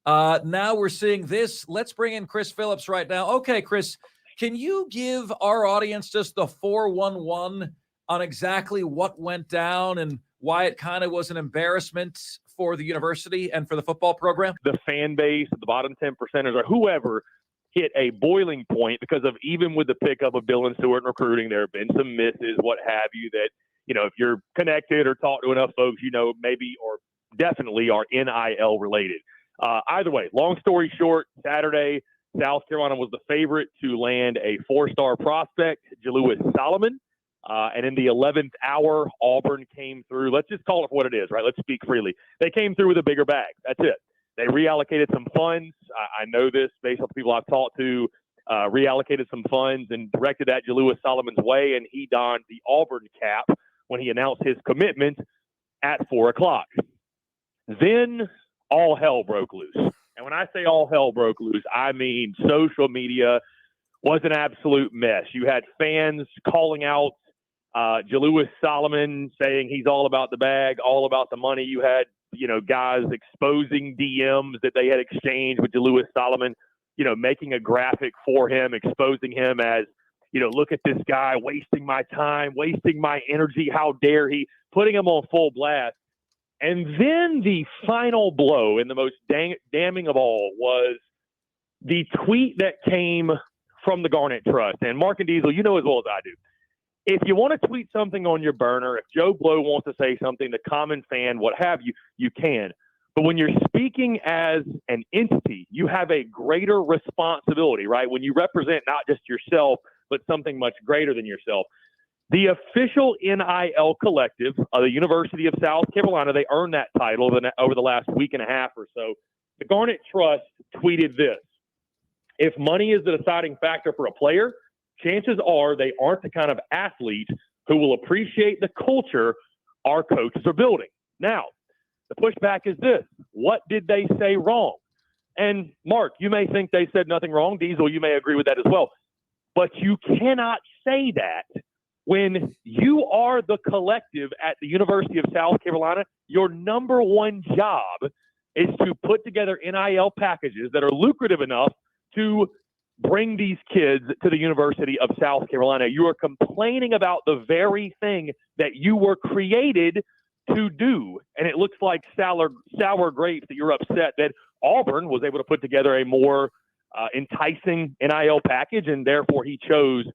Now we're seeing this. Let's bring in Chris Phillips right now. Okay, Chris, can you give our audience just the 411 on exactly what went down and why it kind of was an embarrassment for the university and for the football program? The fan base, the bottom 10 percenters, or whoever hit a boiling point because of, even with the pickup of Dylan Stewart in recruiting, there have been some misses, what have you, that, if you're connected or talk to enough folks, maybe or definitely are NIL related. Either way, long story short, Saturday, South Carolina was the favorite to land a 4-star prospect, Jalewis Soloman. And in the 11th hour, Auburn came through. Let's just call it what it is, right? Let's speak freely. They came through with a bigger bag. That's it. They reallocated some funds. I know this based on the people I've talked to, reallocated some funds and directed that Jalewis Soloman's way, and he donned the Auburn cap when he announced his commitment at 4 o'clock. Then all hell broke loose. And when I say all hell broke loose, I mean social media was an absolute mess. You had fans calling out Jalewis Soloman, saying he's all about the bag, all about the money. You had, guys exposing DMs that they had exchanged with Jalewis Soloman, making a graphic for him, exposing him as, look at this guy wasting my time, wasting my energy. How dare he? Putting him on full blast. And then the final blow, and the most damning of all, was the tweet that came from the Garnet Trust. And Mark and Diesel, you know as well as I do, if you want to tweet something on your burner, if Joe Blow wants to say something, the common fan, what have you, you can. But when you're speaking as an entity, you have a greater responsibility, right? When you represent not just yourself, but something much greater than yourself. The official NIL collective of the University of South Carolina, they earned that title over the last week and a half or so. The Garnet Trust tweeted this: if money is the deciding factor for a player, chances are they aren't the kind of athlete who will appreciate the culture our coaches are building. Now, the pushback is this: what did they say wrong? And Mark, you may think they said nothing wrong. Diesel, you may agree with that as well. But you cannot say that when you are the collective at the University of South Carolina. Your number one job is to put together NIL packages that are lucrative enough to bring these kids to the University of South Carolina. You are complaining about the very thing that you were created to do. And it looks like sour grapes that you're upset that Auburn was able to put together a more enticing NIL package, and therefore he chose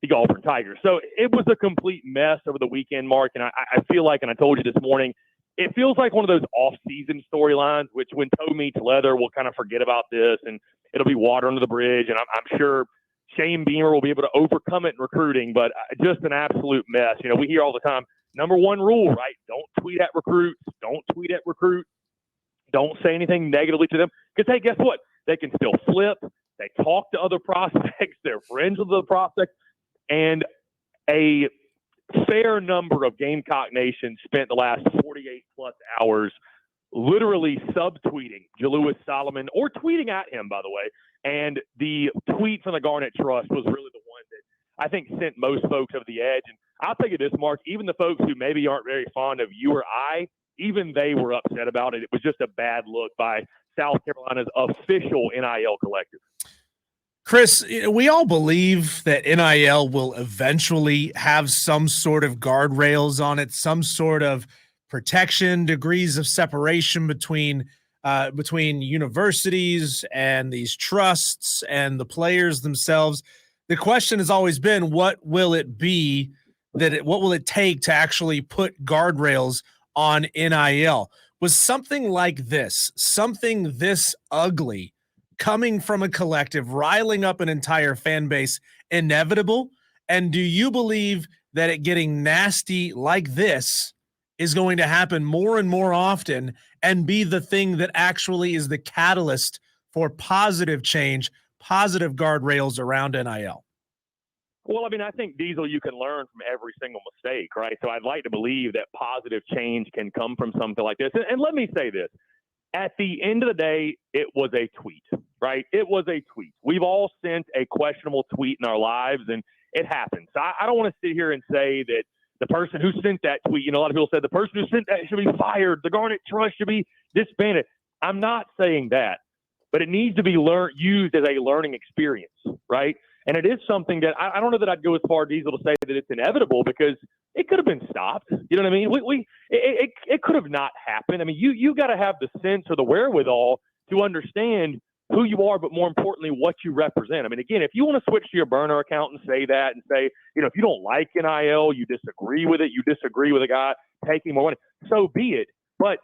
the Auburn Tigers. So it was a complete mess over the weekend, Mark. And I feel like, and I told you this morning, it feels like one of those off-season storylines, which when toe meets leather, we'll kind of forget about this and it'll be water under the bridge. And I'm sure Shane Beamer will be able to overcome it in recruiting, but just an absolute mess. We hear all the time, number one rule, right? Don't tweet at recruits. Don't tweet at recruits. Don't say anything negatively to them. Because, hey, guess what? They can still flip. They talk to other prospects. They're friends with the prospects. And a fair number of Gamecock Nation spent the last 48-plus hours literally subtweeting Jalewis Soloman, or tweeting at him, by the way. And the tweet from the Garnet Trust was really the one that I think sent most folks over the edge. And I'll tell you this, Mark, even the folks who maybe aren't very fond of you or I, even they were upset about it. It was just a bad look by South Carolina's official NIL collective. Chris, we all believe that NIL will eventually have some sort of guardrails on it, some sort of protection, degrees of separation between universities and these trusts and the players themselves. The question has always been, what will it be what will it take to actually put guardrails on NIL? Was something like this, something this ugly, coming from a collective, riling up an entire fan base, inevitable? And do you believe that it getting nasty like this is going to happen more and more often and be the thing that actually is the catalyst for positive change, positive guardrails around NIL? Well, I mean, I think, Diesel, you can learn from every single mistake, right? So I'd like to believe that positive change can come from something like this. And let me say this. At the end of the day, it was a tweet, right? It was a tweet. We've all sent a questionable tweet in our lives, and it happens. So I don't want to sit here and say that the person who sent that tweet, a lot of people said the person who sent that should be fired. The Garnet Trust should be disbanded. I'm not saying that. but it needs to be used as a learning experience, right? And it is something that I don't know that I'd go as far, Diesel, to say that it's inevitable, because it could have been stopped. You know what I mean? It could have not happened. I mean, you got to have the sense or the wherewithal to understand who you are, but more importantly, what you represent. I mean, again, if you want to switch to your burner account and say that and say, if you don't like NIL, you disagree with it, you disagree with a guy taking more money, so be it. But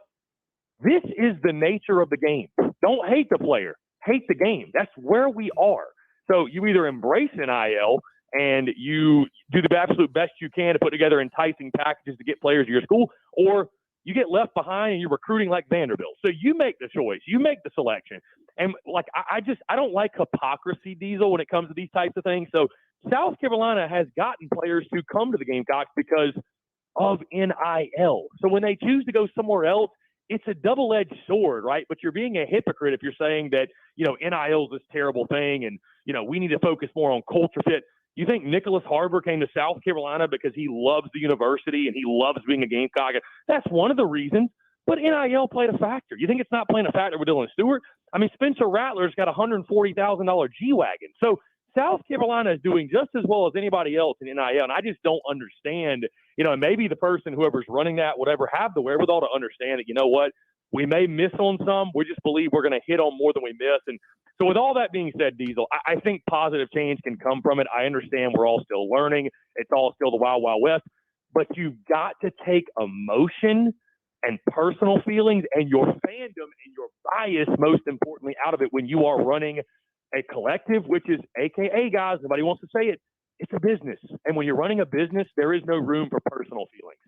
this is the nature of the game. Don't hate the player, hate the game. That's where we are. So you either embrace NIL and you do the absolute best you can to put together enticing packages to get players to your school, or you get left behind and you're recruiting like Vanderbilt. So you make the choice. You make the selection. And I don't like hypocrisy, Diesel, when it comes to these types of things. So South Carolina has gotten players to come to the Gamecocks because of NIL. So when they choose to go somewhere else, it's a double-edged sword, right? But you're being a hypocrite if you're saying that, NIL is this terrible thing and, we need to focus more on culture fit. You think Nicholas Harbor came to South Carolina because he loves the university and he loves being a Gamecock? That's one of the reasons. But NIL played a factor. You think it's not playing a factor with Dylan Stewart? I mean, Spencer Rattler's got a $140,000 G-Wagon. So South Carolina is doing just as well as anybody else in NIL, and I just don't understand, and maybe the person, whoever's running that, would ever have the wherewithal to understand that, we may miss on some. We just believe we're going to hit on more than we miss. And so with all that being said, Diesel, I think positive change can come from it. I understand we're all still learning. It's all still the Wild Wild West. But you've got to take emotion and personal feelings and your fandom and your bias, most importantly, out of it when you are running a collective, which is AKA, guys, nobody wants to say it, it's a business. And when you're running a business, there is no room for personal feelings.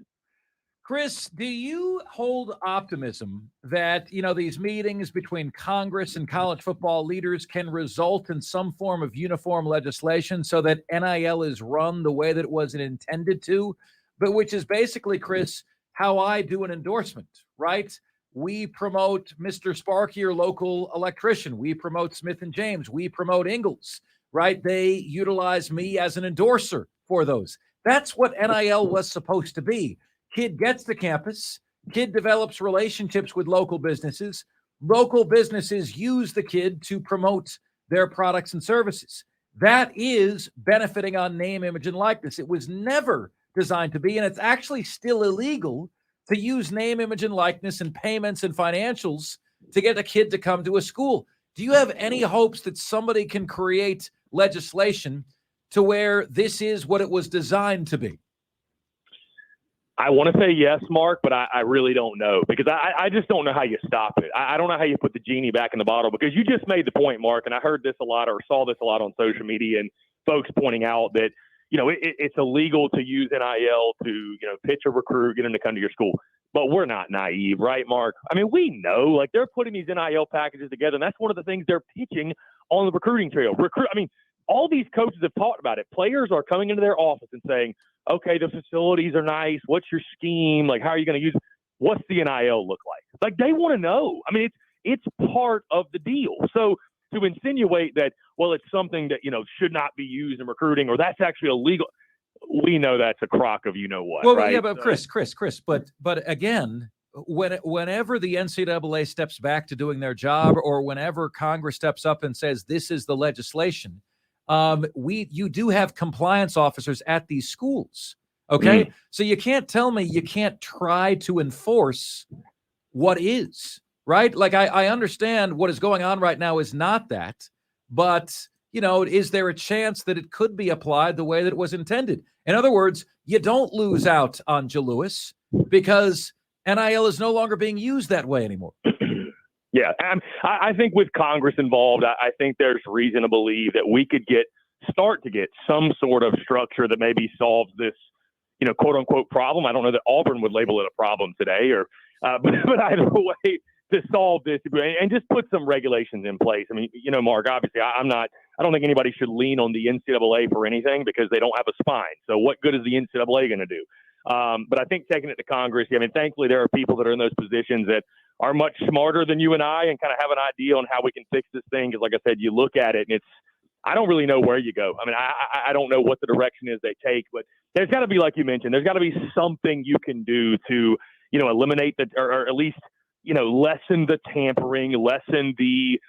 Chris, do you hold optimism that, these meetings between Congress and college football leaders can result in some form of uniform legislation so that NIL is run the way that it was intended to, but which is basically, Chris, how I do an endorsement, right? We promote Mr. Sparky, your local electrician. We promote Smith and James. We promote Ingalls, right? They utilize me as an endorser for those. That's what NIL was supposed to be. Kid gets to campus. Kid develops relationships with local businesses. Local businesses use the kid to promote their products and services. That is benefiting on name, image, and likeness. It was never designed to be, and it's actually still illegal to use name, image, and likeness and payments and financials to get a kid to come to a school. Do you have any hopes that somebody can create legislation to where this is what it was designed to be? I want to say yes, Mark, but I really don't know, because I just don't know how you stop it. I don't know how you put the genie back in the bottle, because you just made the point, Mark, and I heard this a lot or saw this a lot on social media and folks pointing out that, it's illegal to use NIL to, pitch a recruit, get them to come to your school. But we're not naive, right, Mark? I mean, we know, they're putting these NIL packages together, and that's one of the things they're pitching on the recruiting trail. All these coaches have talked about it. Players are coming into their office and saying, okay, the facilities are nice. What's your scheme? How are you going to use it? What's the NIL look like? They want to know. I mean, it's part of the deal. So to insinuate that, well, it's something that, should not be used in recruiting, or that's actually illegal, we know that's a crock of what, well, right? Yeah, but Chris, but again, whenever the NCAA steps back to doing their job, or whenever Congress steps up and says this is the legislation, you do have compliance officers at these schools. Okay. So you can't tell me you can't try to enforce what is, right? I understand what is going on right now is not that, but is there a chance that it could be applied the way that it was intended? In other words, you don't lose out on Jalewis because NIL is no longer being used that way anymore. Yeah, I think with Congress involved, I think there's reason to believe that we could start to get some sort of structure that maybe solves this, quote unquote problem. I don't know that Auburn would label it a problem today, but either way to solve this and just put some regulations in place. I mean, Mark, obviously I don't think anybody should lean on the NCAA for anything because they don't have a spine. So what good is the NCAA going to do? But I think taking it to Congress, thankfully there are people that are in those positions that are much smarter than you and I and kind of have an idea on how we can fix this thing. Because like I said, you look at it and I don't really know where you go. I mean, I don't know what the direction is they take, but there's got to be, like you mentioned, there's got to be something you can do to, eliminate or at least lessen the tampering, lessen the,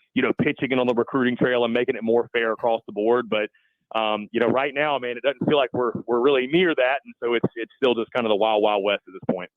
pitching it on the recruiting trail and making it more fair across the board. But, right now, man, it doesn't feel like we're really near that. And so it's still just kind of the wild, wild west at this point.